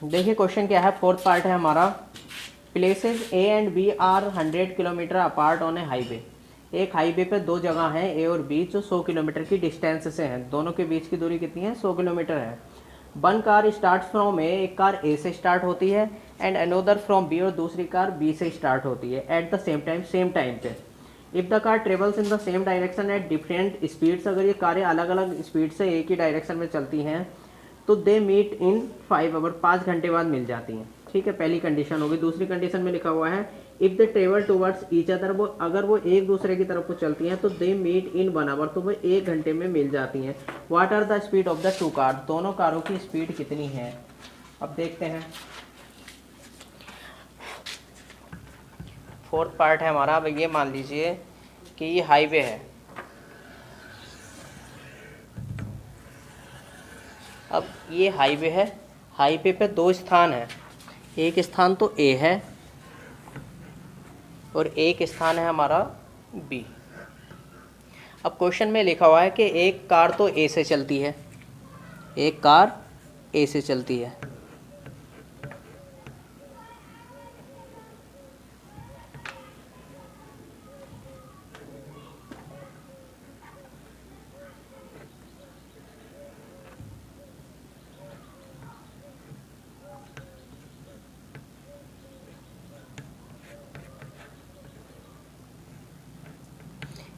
देखिए क्वेश्चन क्या है, फोर्थ पार्ट है हमारा। Places A and B are 100 kilometre apart on a highway. एक हाईवे पे दो जगह हैं ए और बी जो 100 किलोमीटर की डिस्टेंस से हैं। दोनों के बीच की दूरी कितनी है? 100 किलोमीटर है। वन कार स्टार्ट फ्रॉम ए, एक कार ए से स्टार्ट होती है, एंड अनोदर फ्रॉम बी, और दूसरी कार बी से स्टार्ट होती है एट द सेम टाइम पे। If the car travels in the same direction at different speeds, अगर ये कारें अलग अलग स्पीड से एक ही डायरेक्शन में चलती हैं तो दे मीट इन 5 आवर, 5 घंटे बाद मिल जाती हैं। ठीक है, पहली कंडीशन होगी। दूसरी कंडीशन में लिखा हुआ है if they travel towards each other, वो अगर वो एक दूसरे की तरफ को चलती हैं तो दे मीट इन 1 आवर, तो वो 1 घंटे में मिल जाती हैं। What are the speed of the two car, दोनों कारों की स्पीड कितनी है? अब देखते हैं। फोर्थ पार्ट है हमारा। अब ये मान लीजिए कि ये हाईवे है। अब ये हाईवे है, हाईवे पे दो स्थान हैं। एक स्थान तो ए है और एक स्थान है हमारा बी। अब क्वेश्चन में लिखा हुआ है कि एक कार तो ए से चलती है, एक कार ए से चलती है।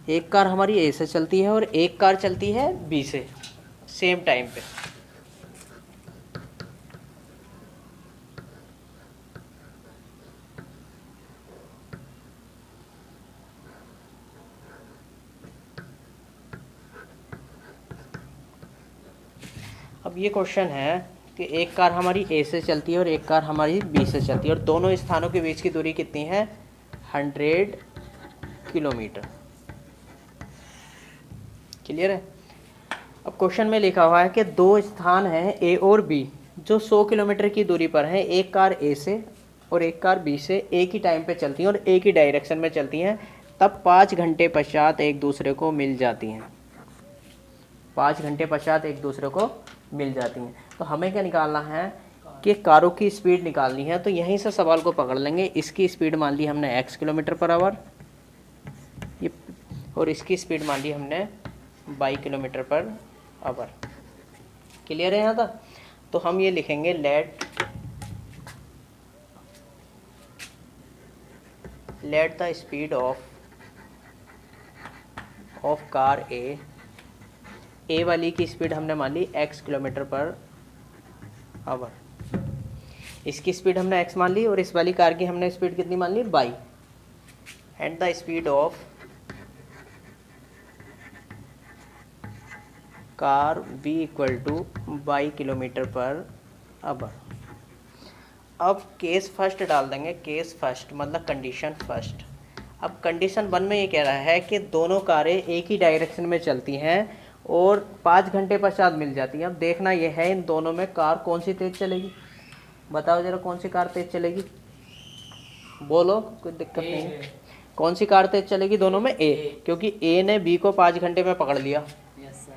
एक कार हमारी ए से चलती है और एक कार चलती है बी से सेम टाइम पे। अब ये क्वेश्चन है कि एक कार हमारी ए से चलती है और एक कार हमारी बी से चलती है, और दोनों स्थानों के बीच की दूरी कितनी है? 100 किलोमीटर। क्लियर है? अब क्वेश्चन में लिखा हुआ है कि दो स्थान हैं ए और बी जो 100 किलोमीटर की दूरी पर हैं। एक कार ए से और एक कार बी से एक ही टाइम पे चलती हैं और एक ही डायरेक्शन में चलती हैं, तब 5 घंटे पश्चात एक दूसरे को मिल जाती हैं। 5 घंटे पश्चात एक दूसरे को मिल जाती हैं। तो हमें क्या निकालना है कि कारों की स्पीड निकालनी है। तो यहीं से सवाल को पकड़ लेंगे। इसकी स्पीड मान ली हमने x किलोमीटर पर आवर, ये, और इसकी स्पीड मान ली हमने y kilometre per hour. Clear है यहाँ तक? तो हम ये लिखेंगे let the speed of car A वाली की स्पीड हमने मान ली x किलोमीटर पर आवर, इसकी स्पीड हमने x मान ली, और इस वाली कार की हमने स्पीड कितनी मान ली? y। And the speed of car v equal to y kilometre per hour. अब केस फर्स्ट डाल देंगे, केस फर्स्ट मतलब कंडीशन फर्स्ट। अब कंडीशन 1 में ये कह रहा है कि दोनों कारें एक ही डायरेक्शन में चलती हैं और 5 घंटे पश्चात मिल जाती हैं। अब देखना यह है इन दोनों में कार कौन सी तेज़ चलेगी। बताओ जरा, कौन सी कार तेज़ चलेगी? बोलो, कोई दिक्कत नहीं है। कौन सी कार तेज़ चलेगी दोनों में? ए, क्योंकि ए ने बी को 5 घंटे में पकड़ लिया।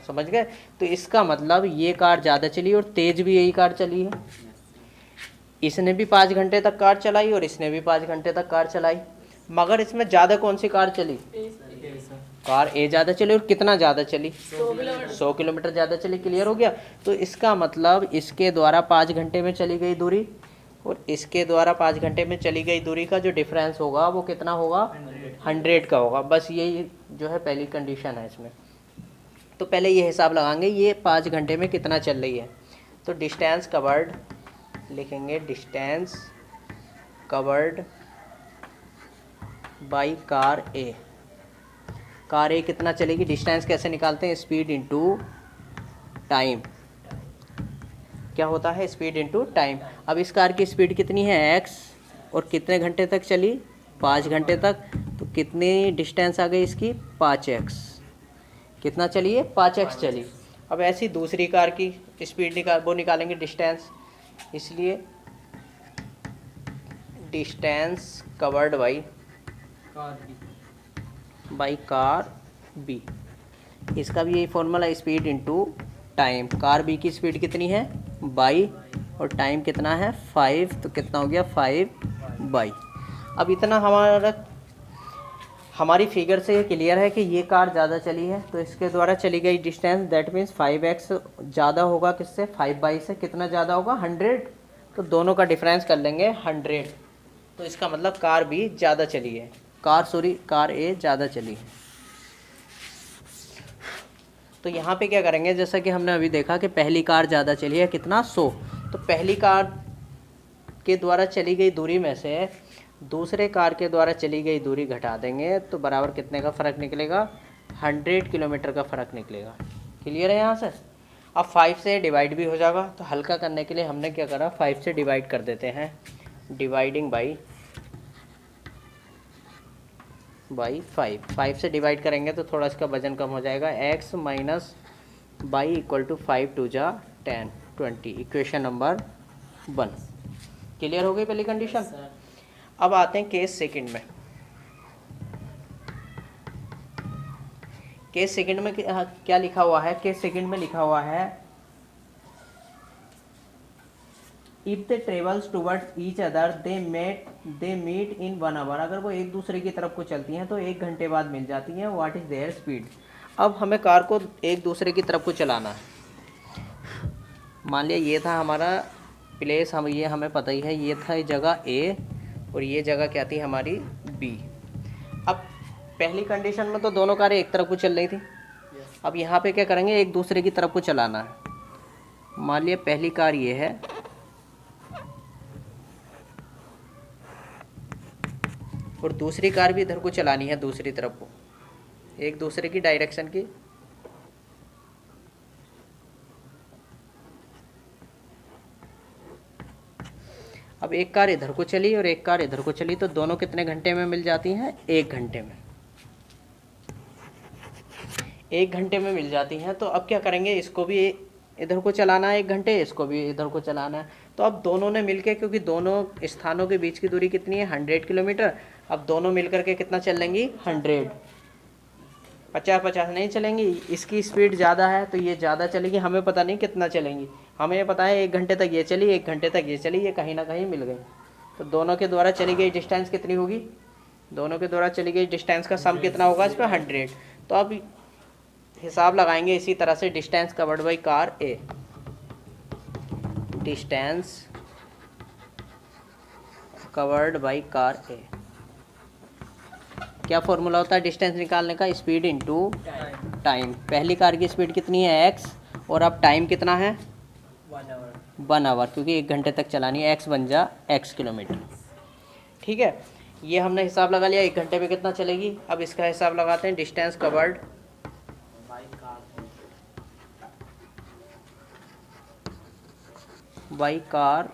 समझ गए? तो इसका मतलब ये कार ज़्यादा चली और तेज़ भी यही कार चली है। इसने भी 5 घंटे तक कार चलाई और इसने भी 5 घंटे तक कार चलाई, मगर इसमें ज़्यादा कौन सी कार चली? कार ए ज़्यादा चली। और कितना ज़्यादा चली? 100 किलोमीटर ज़्यादा चली। क्लियर हो गया? तो इसका मतलब इसके द्वारा 5 घंटे में चली गई दूरी और इसके द्वारा 5 घंटे में चली गई दूरी का जो डिफरेंस होगा वो कितना होगा? 100 का होगा। बस यही जो है पहली कंडीशन है इसमें। तो पहले ये हिसाब लगाएंगे ये 5 घंटे में कितना चल रही है। तो डिस्टेंस कवर्ड लिखेंगे, distance covered by car A. Car A कितना चलेगी? डिस्टेंस कैसे निकालते हैं? Speed into time. क्या होता है? Speed into time. अब इस कार की स्पीड कितनी है? x, और कितने घंटे तक चली? 5 घंटे तक। तो कितनी डिस्टेंस आ गई इसकी? 5x। कितना चली है? 5x चली। अब ऐसी दूसरी कार की स्पीड निकालेंगे डिस्टेंस, इसलिए distance covered by car B. इसका भी यही formula, speed into time. Car B की स्पीड कितनी है? बाई और टाइम कितना है 5, तो कितना हो गया 5/। अब इतना हमारी फिगर से ये क्लियर है कि ये कार ज़्यादा चली है, तो इसके द्वारा चली गई डिस्टेंस दैट मीन्स 5x ज़्यादा होगा किससे 5/, से कितना ज़्यादा होगा 100, तो दोनों का डिफरेंस कर लेंगे 100, तो इसका मतलब कार भी ज़्यादा चली है, कार ए ज़्यादा चली है। तो यहाँ पे क्या करेंगे, जैसा कि हमने अभी देखा कि पहली कार ज़्यादा चली है कितना 100, तो पहली कार के द्वारा चली गई दूरी में से दूसरे कार के द्वारा चली गई दूरी घटा देंगे तो बराबर कितने का फ़र्क निकलेगा 100 किलोमीटर का फ़र्क निकलेगा। क्लियर है यहाँ से। अब 5 से डिवाइड भी हो जाएगा, तो हल्का करने के लिए हमने क्या करा 5 से डिवाइड कर देते हैं, डिवाइडिंग बाई 5 से डिवाइड करेंगे तो थोड़ा इसका वजन कम हो जाएगा, x minus y equal to 5 2 जा 10 20, इक्वेशन नंबर 1। क्लियर हो गई पहली कंडीशन। अब आते हैं केस सेकंड में। केस सेकंड में क्या लिखा हुआ है, केस सेकंड में लिखा हुआ है if they travels towards each other they meet in 1 hour. अगर वो एक दूसरे की तरफ को चलती हैं तो 1 घंटे बाद मिल जाती हैं। What is there speed. अब हमें कार को एक दूसरे की तरफ को चलाना है। मान लिया ये था हमारा प्लेस, ये हमें पता ही है, ये था जगह ए और ये जगह क्या थी हमारी बी। अब पहली कंडीशन में तो दोनों कारें एक तरफ को चल रही थी। अब यहाँ पे क्या करेंगे, एक दूसरे की तरफ को चलाना है। मान लिया पहली कार ये है और दूसरी कार भी इधर को चलानी है, दूसरी तरफ को, एक दूसरे की डायरेक्शन की। अब एक कार इधर को चली और एक कार इधर को चली, तो दोनों कितने घंटे में मिल जाती हैं 1 घंटे में, 1 घंटे में मिल जाती हैं। तो अब क्या करेंगे, इसको भी इधर को चलाना है 1 घंटे, इसको भी इधर को चलाना है। तो अब दोनों ने मिलके, क्योंकि दोनों स्थानों के बीच की दूरी कितनी है 100 किलोमीटर, अब दोनों मिलकर के कितना चल लेंगी 100, 50-50 नहीं चलेंगी। इसकी स्पीड ज़्यादा है तो ये ज़्यादा चलेगी, हमें पता नहीं कितना चलेंगी, हमें ये पता है 1 घंटे तक ये चली, 1 घंटे तक ये चली, ये कहीं ना कहीं मिल गई। तो दोनों के द्वारा चली गई डिस्टेंस कितनी होगी, दोनों के द्वारा चली गई डिस्टेंस का सम कितना होगा इस पर 100। तो अब हिसाब लगाएंगे इसी तरह से, distance covered by car A, distance covered by car A. क्या फॉर्मूला होता है डिस्टेंस निकालने का, स्पीड इनटू टाइम। पहली कार की स्पीड कितनी है x, और अब टाइम कितना है 1 आवर, क्योंकि 1 घंटे तक चलानी है, x बन जा x किलोमीटर। ठीक है, ये हमने हिसाब लगा लिया 1 घंटे में कितना चलेगी। अब इसका हिसाब लगाते हैं, distance covered by car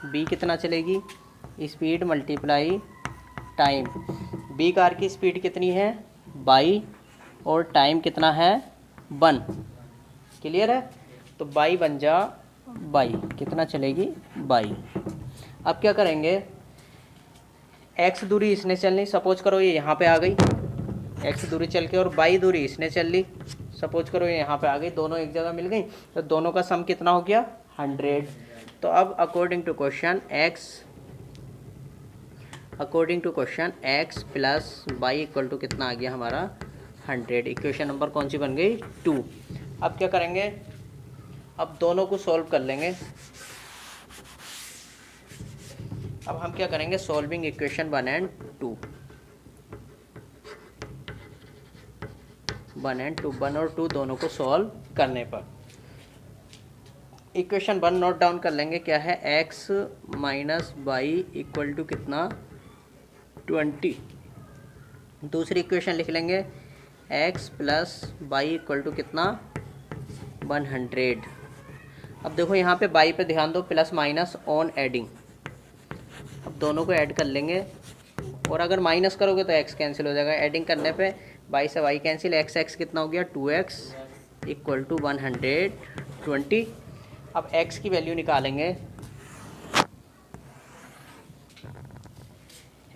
B कितना चलेगी, speed multiply time. B car की स्पीड कितनी है 22 और टाइम कितना है 1। क्लियर है, तो 22 बन जा 22, कितना चलेगी 22। अब क्या करेंगे, x दूरी इसने चलनी, सपोज करो ये यहाँ पे आ गई, x दूरी चल के, और y दूरी इसने चल ली, सपोज करो ये यहाँ पे आ गई, दोनों एक जगह मिल गई, तो दोनों का सम कितना हो गया 100। तो अब according to question x plus y equal to कितना आ गया हमारा 100। इक्वेशन नंबर कौन सी बन गई 2। अब क्या करेंगे, अब दोनों को सॉल्व कर लेंगे। अब हम क्या करेंगे, सॉल्विंग इक्वेशन 1 and 2, 1 और 2 दोनों को सॉल्व करने पर इक्वेशन 1 नोट डाउन कर लेंगे, क्या है x minus y equal to कितना 20। दूसरी इक्वेशन लिख लेंगे x plus y equal to कितना 100। अब देखो यहाँ पे y पे ध्यान दो, प्लस माइनस ऑन एडिंग। अब दोनों को ऐड कर लेंगे, और अगर माइनस करोगे तो x कैंसिल हो जाएगा, एडिंग करने पे y से y कैंसिल, x कितना हो गया 2x इक्वल टू 120। अब x की वैल्यू निकालेंगे,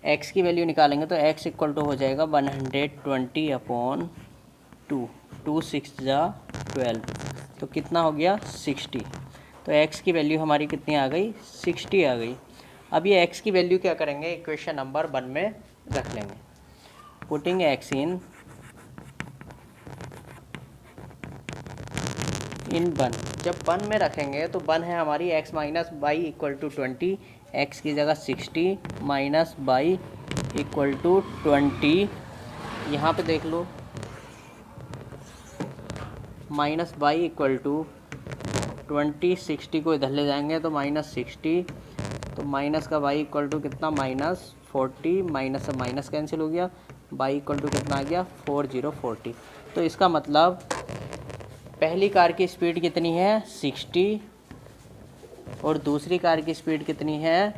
x की वैल्यू निकालेंगे तो x इक्वल टू हो जाएगा 120 अपॉन 2, 2 6 जा 12, तो कितना हो गया 60। तो x की वैल्यू हमारी कितनी आ गई, 60 आ गई। अब ये x की वैल्यू क्या करेंगे, इक्वेशन नंबर 1 में रख लेंगे। पुटिंग x इन 1, जब 1 में रखेंगे तो 1 है हमारी x minus y equal to 20, x की जगह 60 माइनस बाई इक्वल टू 20, यहाँ पे देख लो माइनस बाई इक्वल टू 20, 60 को इधर ले जाएंगे तो माइनस 60, तो माइनस का बाई इक्वल टू कितना, माइनस 40, माइनस से माइनस कैंसिल हो गया, बाई इक्वल टू कितना आ गया, 4040। तो इसका मतलब पहली कार की स्पीड कितनी है, 60, और दूसरी कार की स्पीड कितनी है,